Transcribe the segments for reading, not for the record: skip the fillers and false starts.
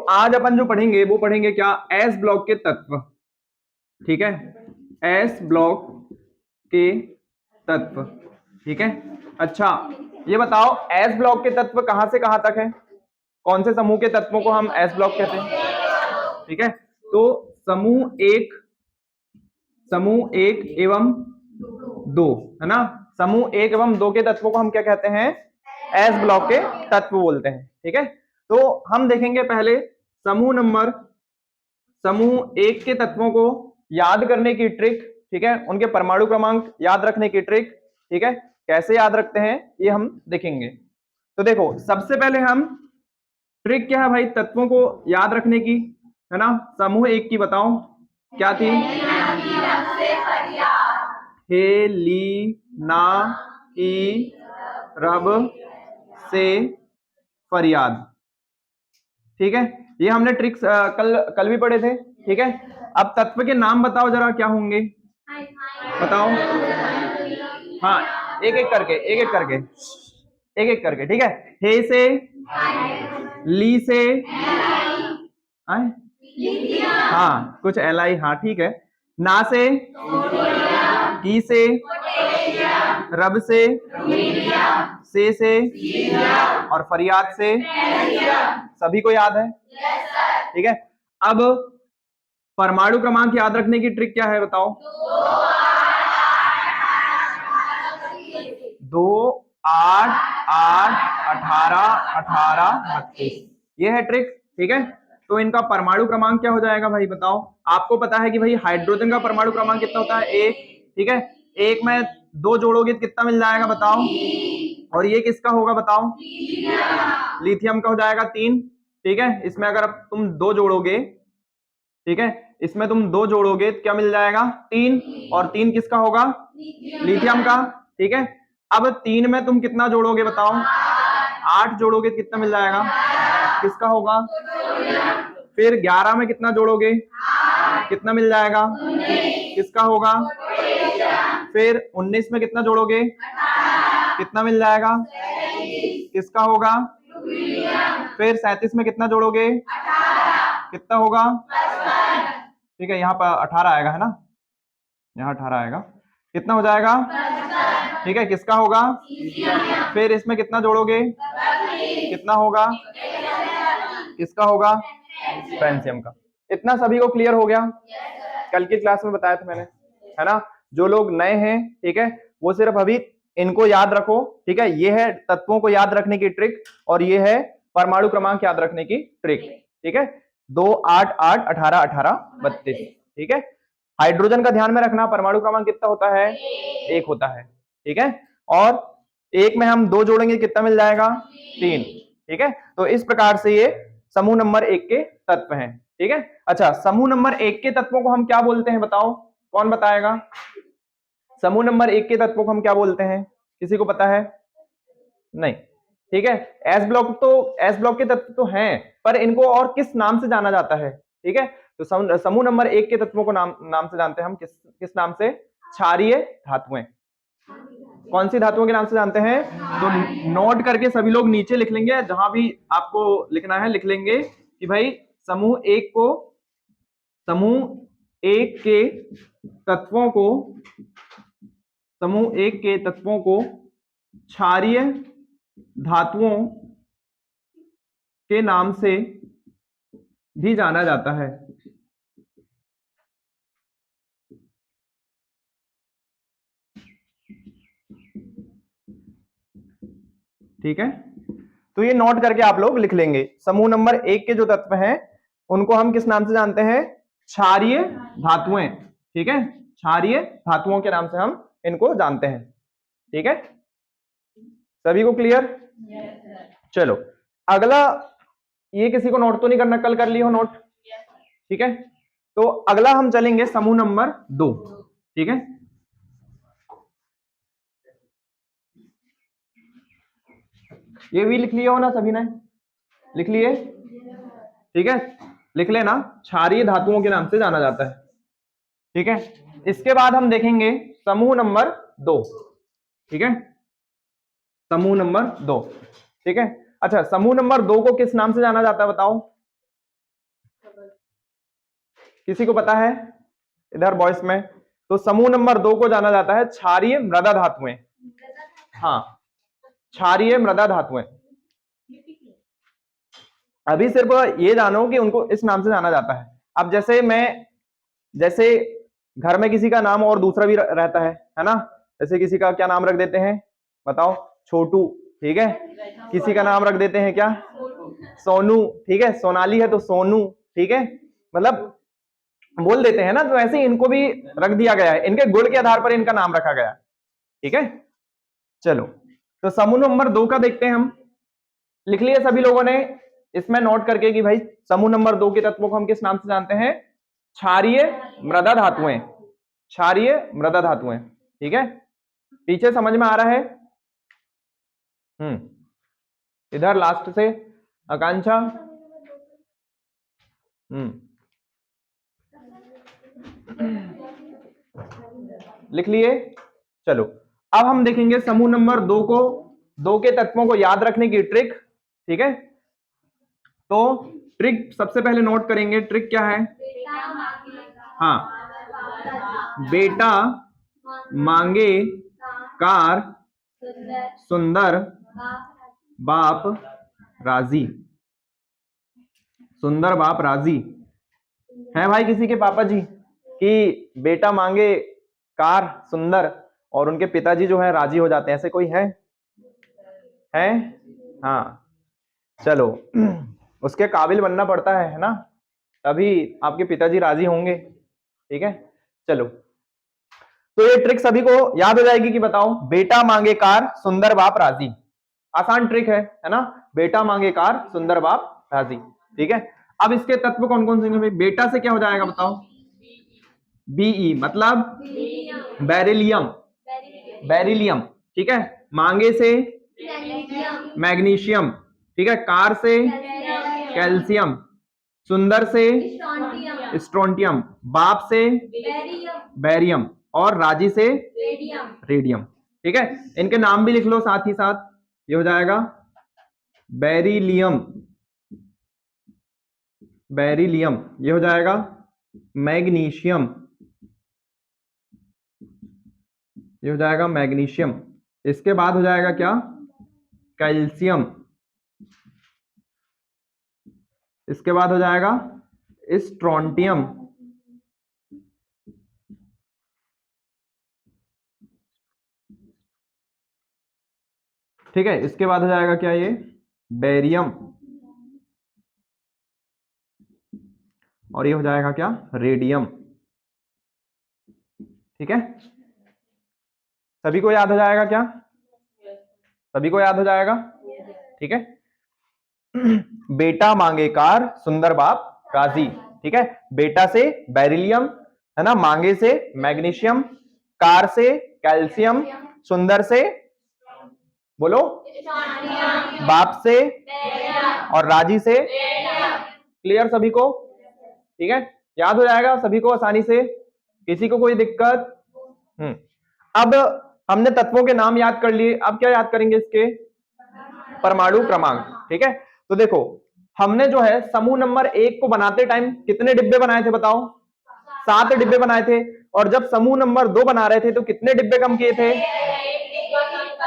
आज अपन जो पढ़ेंगे वो पढ़ेंगे क्या, एस ब्लॉक के तत्व। ठीक है, एस ब्लॉक के तत्व। ठीक है, अच्छा ये बताओ एस ब्लॉक के तत्व कहां से कहां तक है, कौन से समूह के तत्वों को हम एस ब्लॉक कहते हैं। ठीक है, तो समूह एक एवं दो, है ना, समूह एक एवं दो के तत्वों को हम क्या कहते हैं, एस ब्लॉक के तत्व बोलते हैं। ठीक है, तो हम देखेंगे पहले समूह एक के तत्वों को याद करने की ट्रिक। ठीक है, उनके परमाणु क्रमांक याद रखने की ट्रिक। ठीक है, कैसे याद रखते हैं ये हम देखेंगे। तो देखो सबसे पहले हम ट्रिक क्या है भाई तत्वों को याद रखने की, है ना। समूह एक की बताओ क्या थी, हेलीना की रब से फरियाद। ठीक है, ये हमने ट्रिक्स कल भी पढ़े थे। ठीक है, अब तत्व के नाम बताओ जरा क्या होंगे, बताओ। हाँ, एक एक करके। ठीक है, हे से, ली से, आए? हाँ कुछ एल आई, हाँ ठीक है। ना से, की से, रब से और फरियाद से। सभी को याद है। ठीक है, अब परमाणु क्रमांक याद रखने की ट्रिक क्या है बताओ। 2 8 8 18 18 32, ये है ट्रिक। ठीक है, तो इनका परमाणु क्रमांक क्या हो जाएगा भाई बताओ। आपको पता है कि भाई हाइड्रोजन का परमाणु क्रमांक कितना होता है, 1। ठीक है, एक में 2 जोड़ोगे तो कितना मिल जाएगा बताओ, और ये किसका होगा बताओ, लिथियम का हो जाएगा 3। ठीक है, इसमें अगर अब तुम 2 जोड़ोगे, ठीक है, इसमें तुम 2 जोड़ोगे तो क्या मिल जाएगा 3, और 3 किसका होगा, लिथियम का। ठीक है, अब 3 में तुम कितना जोड़ोगे बताओ, 8 जोड़ोगे तो कितना मिल जाएगा, किसका होगा। फिर 11 में कितना जोड़ोगे, कितना मिल जाएगा, किसका होगा। फिर 19 में कितना जोड़ोगे, कितना मिल जाएगा, किसका होगा। फिर 37 में कितना जोड़ोगे, कितना होगा। ठीक है, यहाँ पर 18 आएगा, है ना, यहाँ 18 आएगा, कितना हो जाएगा। ठीक है, किसका होगा। फिर इसमें कितना जोड़ोगे, कितना होगा, किसका होगा, फ्रेंसियम का। इतना सभी को क्लियर हो गया, कल की क्लास में बताया था मैंने, है ना। जो लोग नए हैं, ठीक है, वो सिर्फ अभी इनको याद रखो। ठीक है, ये है तत्वों को याद रखने की ट्रिक, और ये है परमाणु क्रमांक याद रखने की ट्रिक। ठीक है, 2 8 8 18 18 32। ठीक है, हाइड्रोजन का ध्यान में रखना, परमाणु क्रमांक कितना होता है, 1 होता है। ठीक है, और एक में हम 2 जोड़ेंगे कितना मिल जाएगा, 3। ठीक है, तो इस प्रकार से ये समूह नंबर 1 के तत्व हैं। ठीक है, अच्छा समूह नंबर 1 के तत्वों को हम क्या बोलते हैं बताओ, कौन बताएगा। समूह नंबर 1 के तत्वों को हम क्या बोलते हैं, किसी को पता है, नहीं। ठीक है, एस ब्लॉक के तत्व तो हैं, पर इनको और किस नाम से जाना जाता है। ठीक है, तो समूह नंबर 1 के तत्वों को नाम से जानते हैं हम, किस नाम से, क्षारीय धातुएं। कौन सी धातुओं के नाम से जानते हैं, तो नोट करके सभी लोग नीचे लिख लेंगे, जहां भी आपको लिखना है लिख लेंगे कि भाई समूह एक के तत्वों को क्षारीय धातुओं के नाम से भी जाना जाता है। ठीक है, तो ये नोट करके आप लोग लिख लेंगे, समूह नंबर 1 के जो तत्व हैं उनको हम किस नाम से जानते हैं, क्षारीय धातुएं। ठीक है, क्षारीय धातुओं के नाम से हम इनको जानते हैं। ठीक है, सभी को क्लियर। चलो अगला, ये किसी को नोट तो नहीं करना, कल कर ली हो नोट। ठीक है, तो अगला हम चलेंगे समूह नंबर 2। ठीक है, ये भी लिख लिया हो ना सभी ने, लिख लिए। ठीक है, लिख लेना, क्षारीय धातुओं के नाम से जाना जाता है। ठीक है, इसके बाद हम देखेंगे समूह नंबर 2। ठीक है, समूह नंबर 2। ठीक है, अच्छा समूह नंबर 2 को किस नाम से जाना जाता है बताओ, किसी को पता है इधर बॉयस में? तो समूह नंबर 2 को जाना जाता है क्षारीय मृदा धातुएं। हाँ, क्षारीय मृदा धातुएं। अभी सिर्फ ये जानो कि उनको इस नाम से जाना जाता है। अब जैसे घर में किसी का नाम और दूसरा भी रहता है ना? जैसे किसी का क्या नाम रख देते हैं बताओ? छोटू, ठीक है। किसी का नाम रख देते हैं क्या? सोनू, ठीक है। सोनाली है तो सोनू, ठीक है। मतलब बोल देते हैं ना, तो ऐसे ही इनको भी रख दिया गया है, इनके गुण के आधार पर इनका नाम रखा गया, ठीक है। चलो, तो समूह नंबर 2 का देखते हैं हम। लिख लिए सभी लोगों ने इसमें नोट करके कि भाई समूह नंबर 2 के तत्वों को हम किस नाम से जानते हैं? क्षारीय मृदा धातुएं। क्षारीय मृदा धातुएं, ठीक है। पीछे समझ में आ रहा है? इधर लास्ट से आकांक्षा। लिख लिए? चलो, अब हम देखेंगे समूह नंबर 2 को, 2 के तत्वों को याद रखने की ट्रिक, ठीक है। तो ट्रिक सबसे पहले नोट करेंगे। ट्रिक क्या है? हाँ, बेटा मांगे कार, सुंदर बाप राजी। सुंदर बाप राजी है भाई किसी के पापा जी कि बेटा मांगे कार सुंदर और उनके पिताजी जो है राजी हो जाते हैं? ऐसे कोई है? हाँ, चलो उसके काबिल बनना पड़ता है ना, तभी आपके पिताजी राजी होंगे, ठीक है। चलो, तो ये ट्रिक सभी को याद हो जाएगी कि बताओ? बेटा मांगे कार, सुंदर बाप राजी। आसान ट्रिक है ना? बेटा मांगे कार, सुंदर बाप राजी, ठीक है। अब इसके तत्व कौन कौन से हैं? बेटा से क्या हो जाएगा बताओ? बीई मतलब बेरिलियम। बेरिलियम, ठीक है। मांगे से मैग्नीशियम, ठीक है। कार से कैल्शियम, सुंदर से स्ट्रोंटियम, बाप से बैरियम और राजी से रेडियम, ठीक है। इनके नाम भी लिख लो साथ ही साथ। ये हो जाएगा बेरिलियम, बेरिलियम। ये हो जाएगा मैग्नीशियम, ये हो जाएगा मैग्नीशियम। इसके बाद हो जाएगा क्या? कैल्शियम। इसके बाद हो जाएगा स्ट्रोंटियम, ठीक है। इसके बाद हो जाएगा क्या? ये बेरियम। और ये हो जाएगा क्या? रेडियम, ठीक है। सभी को याद हो जाएगा क्या? सभी को याद हो जाएगा, ठीक है। बेटा मांगे कार, सुंदर बाप राजी, ठीक है। बेटा से बेरिलियम, है ना। मांगे से मैग्नीशियम, कार से कैल्शियम, सुंदर से बोलो बाप से और राजी से। क्लियर सभी को? ठीक है, याद हो जाएगा सभी को आसानी से, किसी को कोई दिक्कत? अब हमने तत्वों के नाम याद कर लिए, अब क्या याद करेंगे? इसके परमाणु क्रमांक, ठीक है। तो देखो, हमने जो है समूह नंबर 1 को बनाते टाइम कितने डिब्बे बनाए थे बताओ? 7 डिब्बे बनाए थे। और जब समूह नंबर 2 बना रहे थे तो कितने डिब्बे कम किए थे?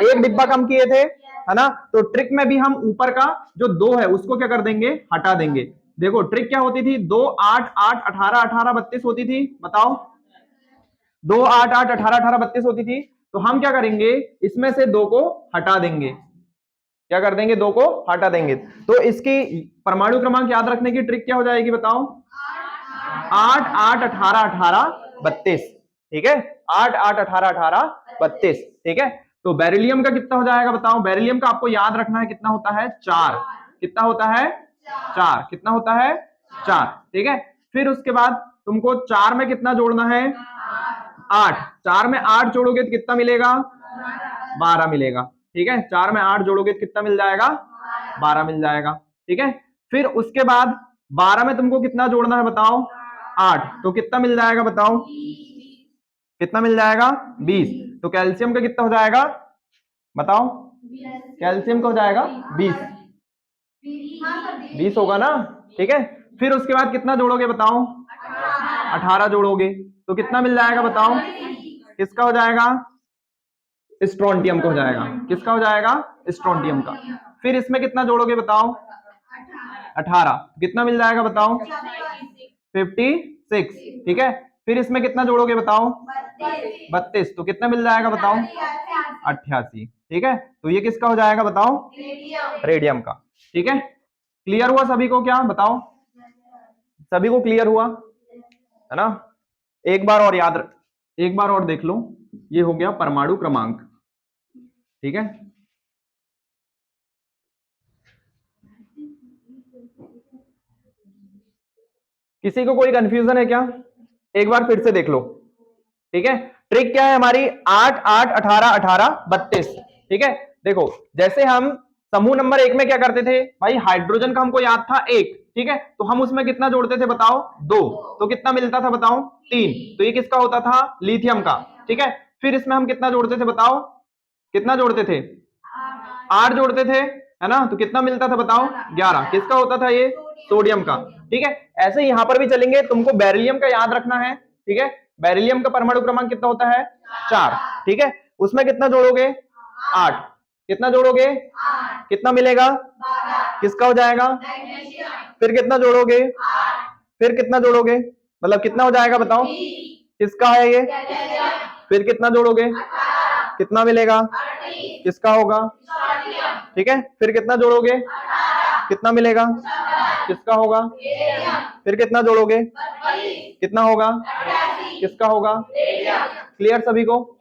1 डिब्बा कम किए थे, है ना। तो ट्रिक में भी हम ऊपर का जो 2 है उसको क्या कर देंगे? हटा देंगे। देखो ट्रिक क्या होती थी? 2 8 8 18 18 32 होती थी, बताओ? 2 8 8 18 18 32 होती थी। तो हम क्या करेंगे? इसमें से 2 को हटा देंगे। क्या कर देंगे? 2 को हटा देंगे। तो इसकी परमाणु क्रमांक याद रखने की ट्रिक क्या हो जाएगी बताओ? 8 8 18 18 32, ठीक है। 8 8 18 18 32, ठीक है। तो बेरिलियम का कितना हो जाएगा बताओ? बेरिलियम का आपको याद रखना है कितना होता है? 4। कितना होता है? 4। कितना होता है? 4, ठीक है। फिर उसके बाद तुमको 4 में कितना जोड़ना है? 8। 4 में 8 जोड़ोगे तो कितना मिलेगा? 12 मिलेगा, ठीक है। 4 में 8 जोड़ोगे तो कितना मिल जाएगा? 12 मिल जाएगा, ठीक है। फिर उसके बाद 12 में तुमको कितना जोड़ना है बताओ? 8। तो कितना मिल जाएगा बताओ? कितना मिल जाएगा? 20। तो कैल्शियम का कितना हो जाएगा बताओ? कैल्शियम का हो जाएगा 20। 20 होगा ना, ठीक है। फिर उसके बाद कितना जोड़ोगे बताओ? 18 जोड़ोगे तो कितना मिल जाएगा बताओ? किसका हो जाएगा? स्ट्रोंटियम का हो जाएगा। किसका हो जाएगा? स्ट्रोंटियम का। फिर इसमें कितना जोड़ोगे बताओ? 18। कितना मिल जाएगा बताओ? 56। ठीक है। फिर इसमें कितना जोड़ोगे बताओ? 32। तो कितना मिल जाएगा बताओ? 88। ठीक है। तो ये किसका हो जाएगा बताओ? रेडियम का। ठीक है। क्लियर हुआ सभी को? क्या बताओ, सभी को क्लियर हुआ है ना? एक बार और देख लो। ये हो गया परमाणु क्रमांक। ठीक है। किसी को कोई कंफ्यूजन है क्या? एक बार फिर से देख लो। ठीक है। ट्रिक क्या है हमारी? 8 8 18 18 32। ठीक है। देखो, जैसे हम समूह नंबर 1 में क्या करते थे भाई? हाइड्रोजन का हमको याद था 1। ठीक है। तो हम उसमें कितना जोड़ते थे बताओ? 2। तो कितना मिलता था बताओ? 3। तो ये किसका होता था? लिथियम का। ठीक है। फिर इसमें हम कितना जोड़ते थे बताओ? कितना जोड़ते थे? 8 जोड़ते थे, है ना? तो कितना मिलता था बताओ? 11। किसका होता था ये? सोडियम का। ठीक है। ऐसे यहां पर भी चलेंगे। तुमको बेरिलियम का याद रखना है। ठीक है। बेरिलियम का परमाणु क्रमांक कितना होता है? 4। ठीक है। उसमें कितना जोड़ोगे? 8। कितना जोड़ोगे? कितना मिलेगा? किसका हो जाएगा? फिर कितना जोड़ोगे? फिर कितना जोड़ोगे? मतलब कितना हो जाएगा बताओ? किसका है ये? फिर कितना जोड़ोगे? कितना मिलेगा? किसका होगा? ठीक है। फिर कितना जोड़ोगे? कितना मिलेगा? किसका होगा? फिर कितना जोड़ोगे? कितना होगा? किसका होगा? क्लियर सभी को?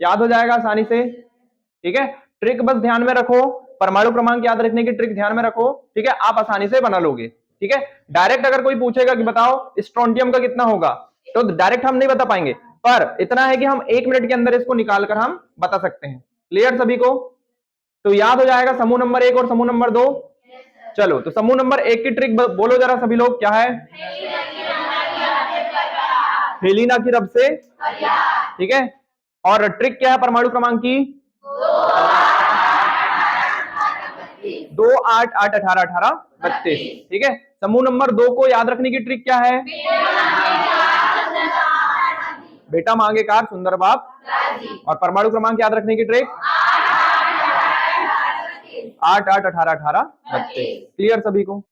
याद हो जाएगा आसानी से। ठीक है। ट्रिक बस ध्यान में रखो, परमाणु क्रमांक याद रखने की ट्रिक ध्यान में रखो। ठीक है। आप आसानी से बना लोगे। ठीक है। डायरेक्ट अगर कोई पूछेगा कि बताओ स्ट्रोंटियम का कितना होगा, तो डायरेक्ट हम नहीं बता पाएंगे, पर इतना है कि हम 1 मिनट के अंदर इसको निकालकर हम बता सकते हैं। क्लियर सभी को? तो याद हो जाएगा समूह नंबर 1 और समूह नंबर 2। चलो, तो समूह नंबर 1 की ट्रिक बोलो जरा सभी लोग, क्या है? हेलिना की रब से। ठीक है। और ट्रिक क्या है परमाणु क्रमांक की? 2 8 8 18 18 32। ठीक है। समूह नंबर 2 को याद रखने की ट्रिक क्या है? बेटा मांगे कार सुंदर बाप। और परमाणु क्रमांक याद रखने की ट्रिक 8 8 18 18 32। क्लियर सभी को?